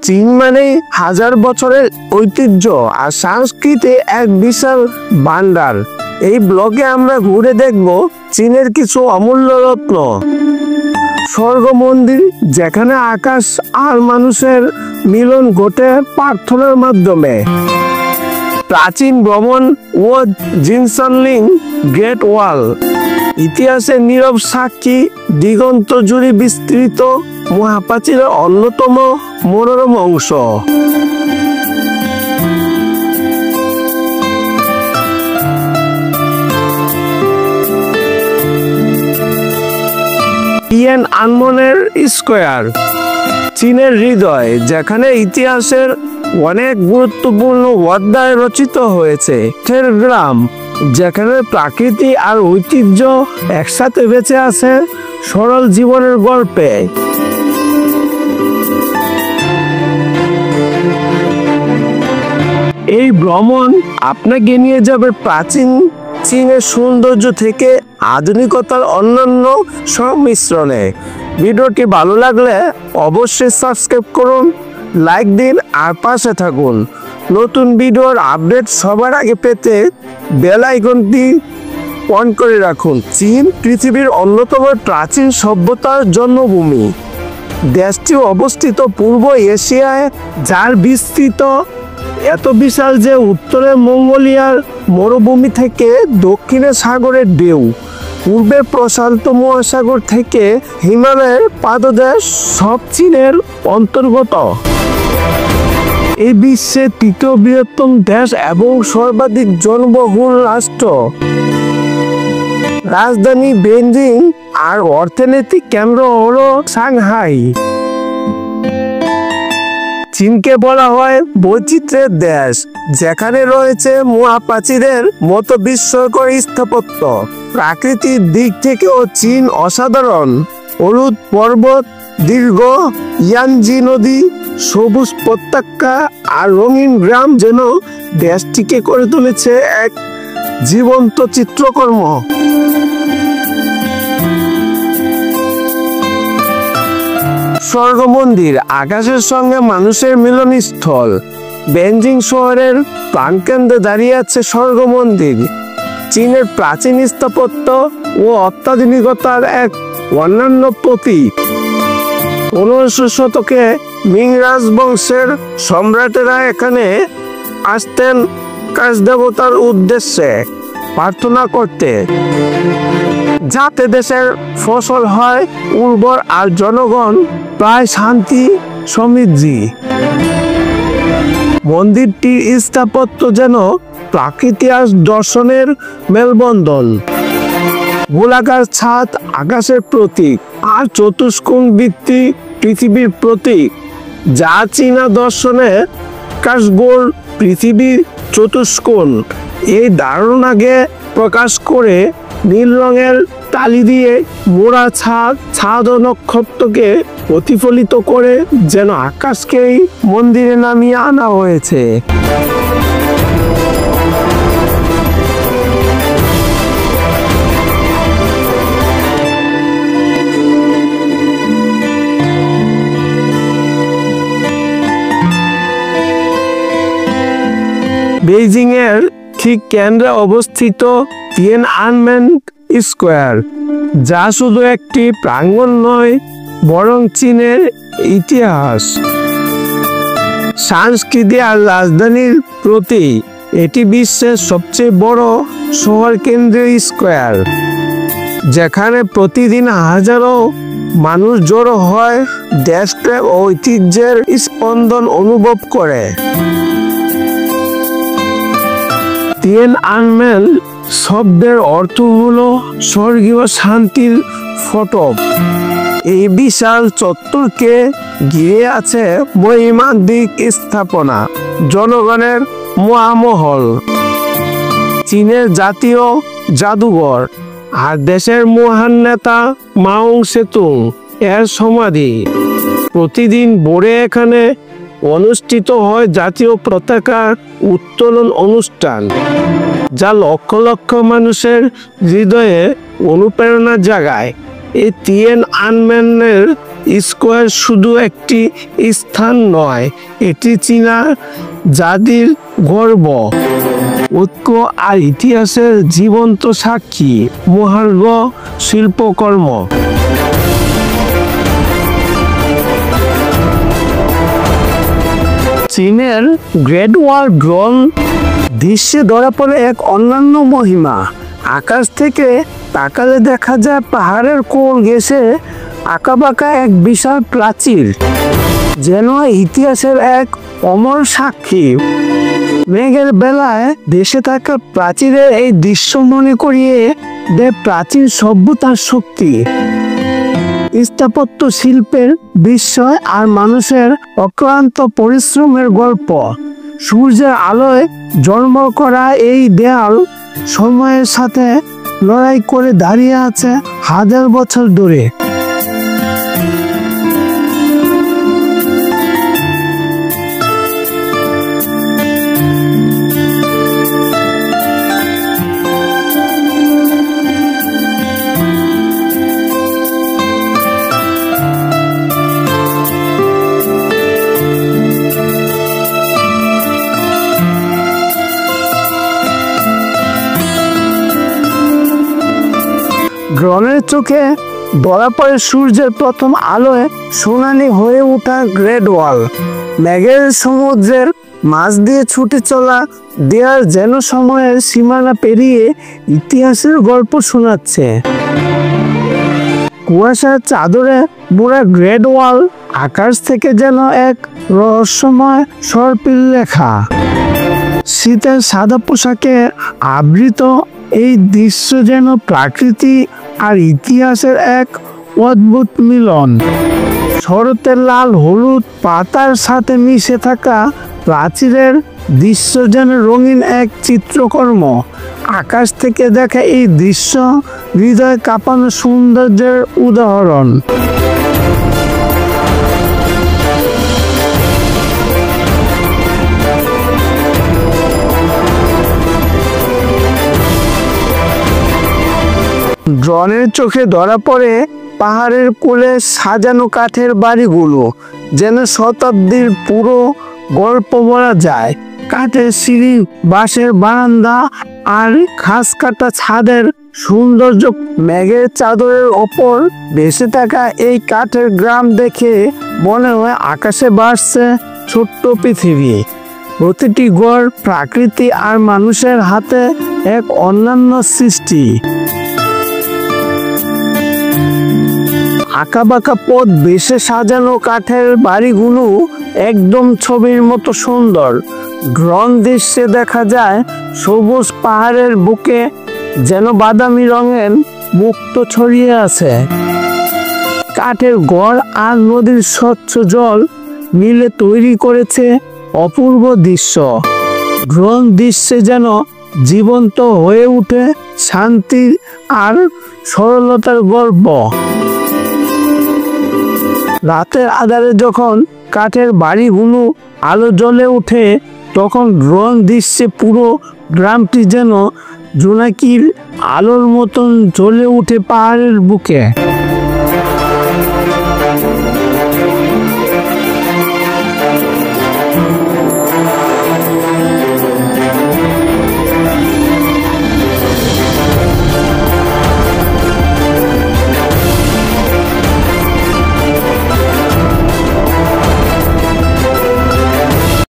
চীন মানে হাজার বছরের ঐতিহ্য আর সংস্কৃতি এক বিশাল ভান্ডার। এই ব্লগে আমরা ঘুরে দেখব চীনের কিছু অমূল্য রত্ন। স্বর্গ মন্দির, যেখানে আকাশ আর মানুষের মিলন ঘটে প্রার্থনার মাধ্যমে। প্রাচীন ভ্রমণ ও জিনসানলিং গ্রেট ওয়াল, ইতিহাসের নীরব সাক্ষী, দিগন্ত জুড়ে বিস্তৃত মহাপ্রাচীরের অন্যতম মনোরম অংশ। তিয়ানআনমেনের স্কয়ার, চীনের হৃদয়, যেখানে ইতিহাসের অনেক গুরুত্বপূর্ণ অধ্যায় রচিত হয়েছে। গ্রাম, যেখানে প্রাকৃতি আর ঐতিহ্য একসাথে বেঁচে আছে সরল জীবনের গল্পে। এই ভ্রমণ আপনাকে নিয়ে যাবে প্রাচীন চীনের সৌন্দর্য থেকে আধুনিকতার অন্যান্য সংমিশ্রণে। ভিডিওটি ভালো লাগলে অবশ্যই সাবস্ক্রাইব করুন, লাইক দিন আর পাশে থাকুন। নতুন ভিডিওর আপডেট সবার আগে পেতে বেল আইকনটি অন করে রাখুন। চীন পৃথিবীর অন্যতম প্রাচীন সভ্যতার জন্মভূমি। দেশটি অবস্থিত পূর্ব এশিয়ায়, যার বিস্তৃত এত বিশাল যে উত্তরে মঙ্গোলিয়ার মরুভূমি থেকে দক্ষিণে সাগরের ঢেউ, পূর্বে প্রশান্ত মহাসাগর থেকে হিমালয়ের পাদদেশ সব চীনের অন্তর্গত। এই বিশ্বের তৃতীয় বৃহত্তম দেশ এবং সর্বাধিক জনবহুল রাষ্ট্র। রাজধানী বেইজিং আর অর্থনৈতিক কেন্দ্র হলো সাংহাই। চীনকে বলা হয় বৈচিত্র্যের দেশ, যেখানে রয়েছে মহাপ্রাচীরের মতো বিস্ময়কর স্থাপত্য। প্রাকৃতিক দিক থেকেও চীন অসাধারণ। হলুদ পর্বত, দীর্ঘ ইয়ানজি নদী, সবুজ উপত্যকা আর রঙিন গ্রাম যেন দেশটিকে করে তুলেছে এক জীবন্ত চিত্রকর্ম। স্বর্গ মন্দির, আকাশের সঙ্গে মানুষের মিলনস্থল। বেইজিং শহরের প্রাণকেন্দ্রে দাঁড়িয়ে আছে স্বর্গ মন্দির, চীনের প্রাচীন স্থাপত্য ও অত্যাধুনিকতার এক অনন্য প্রতীক। 15শ শতকে মিং রাজবংশের সম্রাটেরা এখানে আসতেন কাশ দেবতার উদ্দেশ্যে প্রার্থনা করতে, যাতে দেশের ফসল হয় উর্বর আর জনগণ প্রায় শান্তি সমৃদ্ধি। মন্দিরটির স্থাপত্য যেন প্রাকৃতি আর দর্শনের মেলবন্ধন। গোলাকার ছাদ আকাশের প্রতীক আর চতুষ্কোণ ভিত্তি পৃথিবীর প্রতীক, যা চীনা দর্শনে কাশগোল পৃথিবীর চতুষ্কোণ এই ধারণাকে প্রকাশ করে। নীল রঙের টালি দিয়ে মোড়া ছাদ ও নক্ষত্রকে প্রতিফলিত করে যেন আকাশকেই মন্দিরে নামিয়ে আনা হয়েছে। বেইজিং এর ঠিক কেন্দ্রে অবস্থিত তিয়ানআনমেন স্কয়ার, যা শুধু একটি প্রাঙ্গণ নয় বরং চীনের ইতিহাস, সংস্কৃতি আর রাজধানীর প্রতীক। এটি বিশ্বের সবচেয়ে বড় শহর কেন্দ্রীয় স্কয়ার, যেখানে প্রতিদিন হাজারো মানুষ জড়ো হয়, দেশপ্রেম ও ঐতিহ্যের স্পন্দন অনুভব করে। তিয়ানআনমেন শব্দের অর্থ হলো স্বর্গীয় শান্তির ফটক। এই বিশাল চত্বরকে ঘিরে আছে মহিমান্বিত স্থাপনা, জনগণের মহামহল, চীনের জাতীয় জাদুঘর আর দেশের মহান নেতা মাও সেতুং এর সমাধি। প্রতিদিন ভোরে এখানে অনুষ্ঠিত হয় জাতীয় পতাকার উত্তোলন অনুষ্ঠান, যা লক্ষ লক্ষ মানুষের হৃদয়ে অনুপ্রেরণা জাগায়। এই তিয়ানআনমেনের স্কোয়ার শুধু একটি স্থান নয়, এটি চীনা জাতির গর্ব, ঐক্য আর ইতিহাসের জীবন্ত সাক্ষী। মহার্ঘ শিল্পকর্ম। চীনের গ্রেট ওয়াল ড্রোন দৃশ্যে ধরা পড়ে এক অন্যান্য মহিমা। আকাশ থেকে তাকালে দেখা যায় পাহাড়ের কোল ঘেঁষে আঁকাবাঁকা এক বিশাল প্রাচীর, যেন ইতিহাসের এক অমর সাক্ষী। মেঘের বেলায় দেশে থাকা প্রাচীরের এই দৃশ্য মনে করিয়ে দেয় প্রাচীন সভ্যতার শক্তি, স্থাপত্য শিল্পের বিস্ময় আর মানুষের অক্লান্ত পরিশ্রমের গল্প। সূর্যের আলোয় জন্ম করা এই দেয়াল সময়ের সাথে লড়াই করে দাঁড়িয়ে আছে হাজার বছর ধরে। ড্রোনের চোখে ধরা পড়ে সূর্যের প্রথম আলোয় সোনালি হয়ে ওঠা গ্রেট ওয়াল। মেঘের সমুদ্রের মাঝ দিয়ে ছুটে চলা দেয়াল যেন সময়ের সীমানা পেরিয়ে ইতিহাসের গল্প শোনাচ্ছে। কুয়াশার চাদরে মোড়া গ্রেট ওয়াল আকাশ থেকে যেন এক রহস্যময় সর্পিল লেখা। শীতের সাদা পোশাকে আবৃত এই দৃশ্য যেন প্রকৃতি আর ইতিহাসের এক অদ্ভুত মিলন। শরতের লাল হলুদ পাতার সাথে মিশে থাকা প্রাচীরের দৃশ্য যেন রঙিন এক চিত্রকর্ম। আকাশ থেকে দেখা এই দৃশ্য হৃদয় কাঁপানো সৌন্দর্যের উদাহরণ। ড্রোনের চোখে ধরা পড়ে পাহাড়ের কোলে সাজানো কাঠের বাড়িগুলো, যেন শতাব্দীর পুরো গল্প বলা যায়। কাঠের সিঁড়ি, বাঁশের বারান্দা আর ঘাস কাটা ছাদের সৌন্দর্য। মেঘের চাদরের ওপর ভেসে থাকা এই কাঠের গ্রাম দেখে মনে হয় আকাশে ভাসছে ছোট্ট পৃথিবী। প্রতিটি ঘর প্রকৃতি আর মানুষের হাতে এক অনন্য সৃষ্টি। আঁকাবাঁকা পথ বেশে সাজানো কাঠের বাড়িগুলো একদম ছবির মতো সুন্দর। ড্রোন দৃশ্যে দেখা যায় সবুজ পাহাড়ের বুকে যেন বাদামি রঙের মুক্ত ছড়িয়ে আছে। কাঠের ঘর আর নদীর স্বচ্ছ জল মিলে তৈরি করেছে অপূর্ব দৃশ্য। ড্রোন দৃশ্যে যেন জীবন্ত হয়ে ওঠে শান্তি আর সরলতার গল্প। রাতের আঁধারে যখন কাঠের বাড়িগুলো আলো জ্বলে ওঠে, তখন ড্রোন দৃশ্যে পুরো গ্রামটি যেন জোনাকির আলোর মতন জ্বলে ওঠে পাহাড়ের বুকে।